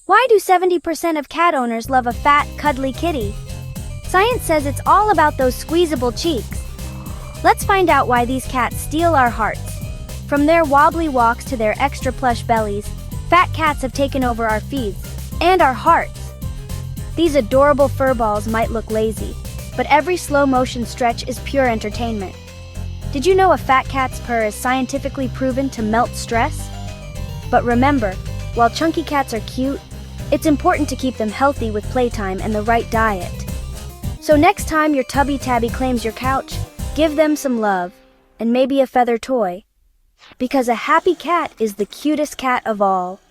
Why do 70% of cat owners love a fat, cuddly kitty? Science says it's all about those squeezable cheeks. Let's find out why these cats steal our hearts. From their wobbly walks to their extra plush bellies, fat cats have taken over our feeds and our hearts. These adorable fur balls might look lazy, but every slow-motion stretch is pure entertainment. Did you know a fat cat's purr is scientifically proven to melt stress? But remember, while chunky cats are cute, it's important to keep them healthy with playtime and the right diet. So next time your tubby tabby claims your couch, give them some love, and maybe a feather toy. Because a happy cat is the cutest cat of all.